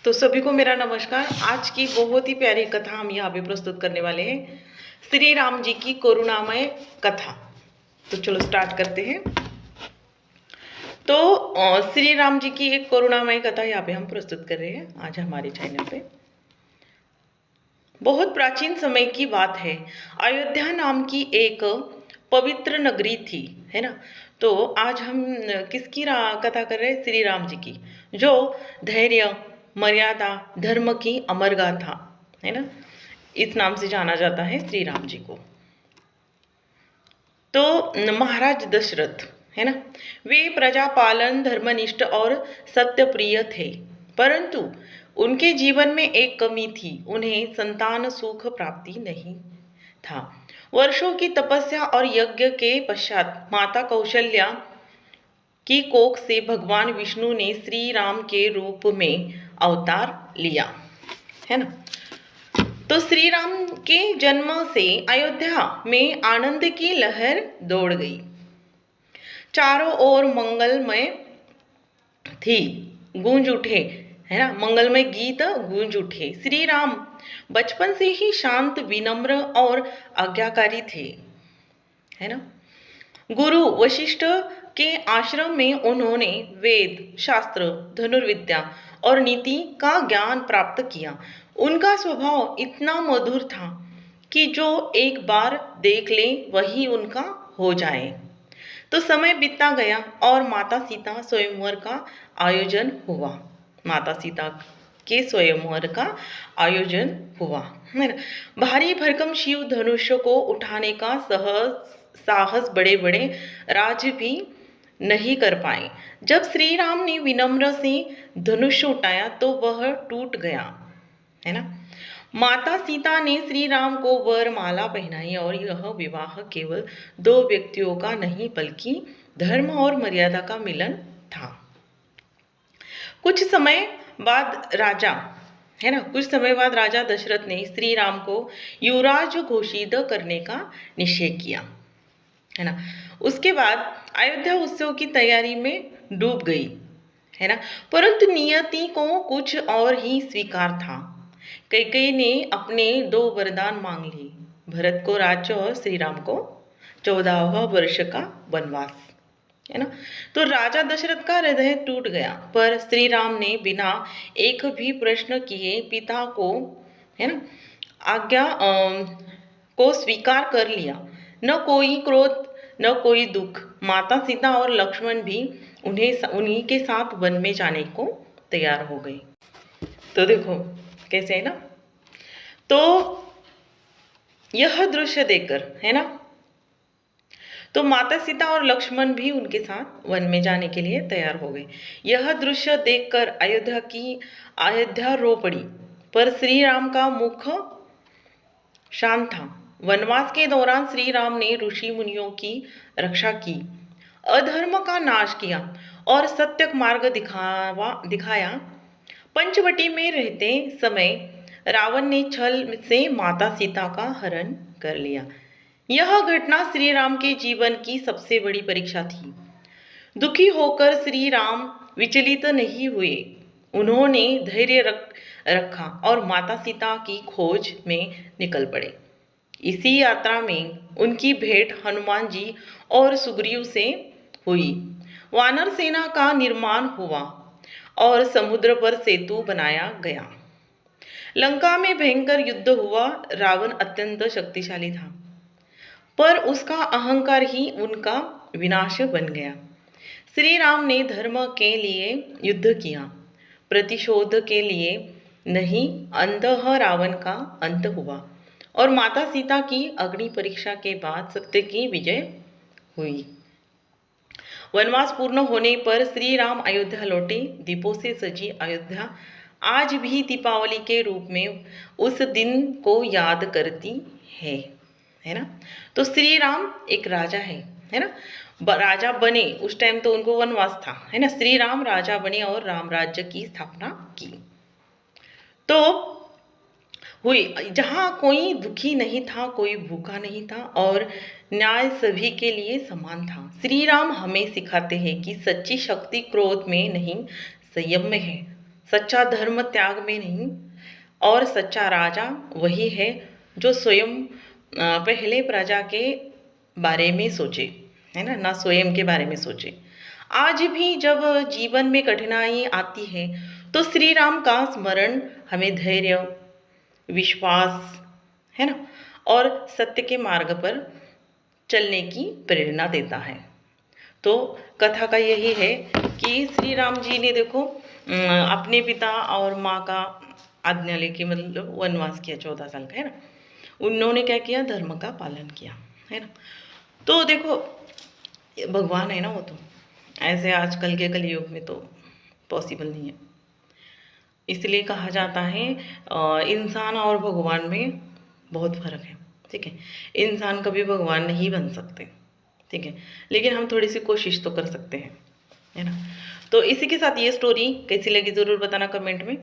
तो सभी को मेरा नमस्कार। आज की बहुत ही प्यारी कथा हम यहाँ पे प्रस्तुत करने वाले हैं, श्री राम जी की करुणामय कथा। तो चलो स्टार्ट करते हैं। तो श्री राम जी की एक करुणामय कथा यहाँ पे हम प्रस्तुत कर रहे हैं आज हमारे चैनल पे। बहुत प्राचीन समय की बात है। अयोध्या नाम की एक पवित्र नगरी थी, है ना। तो आज हम किसकी कथा कर रहे हैं? श्री राम जी की, जो धैर्य, मर्यादा, धर्म की अमर गाथा, है ना, इस नाम से जाना जाता है श्री राम जी को। तो महाराज दशरथ, है ना, वे प्रजापालन, धर्मनिष्ठ और सत्यप्रिय थे, परंतु उनके जीवन में एक कमी थी, उन्हें संतान सुख प्राप्ति नहीं था। वर्षों की तपस्या और यज्ञ के पश्चात माता कौशल्या की कोख से भगवान विष्णु ने श्री राम के रूप में अवतार लिया, है ना। तो श्री राम के जन्म से अयोध्या में आनंद की लहर दौड़ गई। चारों ओर मंगलमय थी, गूंज उठे, है ना, मंगलमय गीत गूंज उठे। श्री राम बचपन से ही शांत, विनम्र और आज्ञाकारी थे, है ना। गुरु वशिष्ठ के आश्रम में उन्होंने वेद, शास्त्र, धनुर्विद्या और नीति का ज्ञान प्राप्त किया। उनका स्वभाव इतना मधुर था कि जो एक बार देख ले वही उनका हो जाए। तो समय बीतता गया और माता सीता स्वयंवर का आयोजन हुआ। माता सीता के स्वयंवर का आयोजन हुआ, है ना। भारी भरकम शिव धनुष को उठाने का साहस बड़े बड़े राज भी नहीं कर पाए। जब श्री राम ने विनम्र से धनुष उठाया तो वह टूट गया, है ना। माता सीता ने श्री राम को वरमाला पहनाई और यह विवाह केवल दो व्यक्तियों का नहीं बल्कि धर्म और मर्यादा का मिलन था। कुछ समय बाद राजा दशरथ ने श्री राम को युवराज घोषित करने का निश्चय किया, है ना। उसके बाद अयोध्या उत्सव की तैयारी में डूब गई, है ना। परंतु नियति को कुछ और ही स्वीकार था। कैकेयी ने अपने 2 वरदान मांग लिए, भरत को राज्य और श्री राम को 14वां वर्ष का वनवास, है ना। तो राजा दशरथ का हृदय टूट गया, पर श्री राम ने बिना एक भी प्रश्न किए पिता को, है ना, आज्ञा को स्वीकार कर लिया। न कोई क्रोध, न कोई दुख। माता सीता और लक्ष्मण भी उन्हीं के साथ वन में जाने को तैयार हो गए। तो देखो कैसे, है ना। तो यह दृश्य देखकर, है ना, तो माता सीता और लक्ष्मण भी उनके साथ वन में जाने के लिए तैयार हो गए। यह दृश्य देखकर अयोध्या रो पड़ी, पर श्री राम का मुख शांत था। वनवास के दौरान श्री राम ने ऋषि मुनियों की रक्षा की, अधर्म का नाश किया और सत्य मार्ग दिखाया। पंचवटी में रहते समय रावण ने छल से माता सीता का हरण कर लिया। यह घटना श्री राम के जीवन की सबसे बड़ी परीक्षा थी। दुखी होकर श्री राम विचलित नहीं हुए। उन्होंने धैर्य रखा और माता सीता की खोज में निकल पड़े। इसी यात्रा में उनकी भेंट हनुमान जी और सुग्रीव से हुई। वानर सेना का निर्माण हुआ और समुद्र पर सेतु बनाया गया। लंका में भयंकर युद्ध हुआ। रावण अत्यंत शक्तिशाली था, पर उसका अहंकार ही उनका विनाश बन गया। श्री राम ने धर्म के लिए युद्ध किया, प्रतिशोध के लिए नहीं। अंततः रावण का अंत हुआ और माता सीता की अग्नि परीक्षा के बाद सत्य की विजय हुई। वनवास पूर्ण होने पर श्री राम अयोध्या लौटे। दीपों से सजी अयोध्या आज भी दीपावली के रूप में उस दिन को याद करती है ना। तो श्री राम एक राजा है ना। राजा बने उस टाइम तो उनको वनवास था, है ना। श्री राम राजा बने और राम राज्य की स्थापना की। तो हुई जहाँ कोई दुखी नहीं था, कोई भूखा नहीं था और न्याय सभी के लिए समान था। श्री राम हमें सिखाते हैं कि सच्ची शक्ति क्रोध में नहीं, संयम में है। सच्चा धर्म त्याग में नहीं, और सच्चा राजा वही है जो स्वयं पहले प्रजा के बारे में सोचे, है ना स्वयं के बारे में सोचे। आज भी जब जीवन में कठिनाई आती है तो श्री राम का स्मरण हमें धैर्य, विश्वास, है ना, और सत्य के मार्ग पर चलने की प्रेरणा देता है। तो कथा का यही है कि श्री राम जी ने देखो अपने पिता और माँ का आज्ञा लेके मतलब वनवास किया 14 साल का, है ना। उन्होंने क्या किया, धर्म का पालन किया, है ना। तो देखो भगवान है ना, वो तो ऐसे आजकल के कलयुग में तो पॉसिबल नहीं है। इसलिए कहा जाता है इंसान और भगवान में बहुत फर्क है, ठीक है। इंसान कभी भगवान नहीं बन सकते, ठीक है, लेकिन हम थोड़ी सी कोशिश तो कर सकते हैं, है ना। तो इसी के साथ ये स्टोरी कैसी लगी ज़रूर बताना कमेंट में।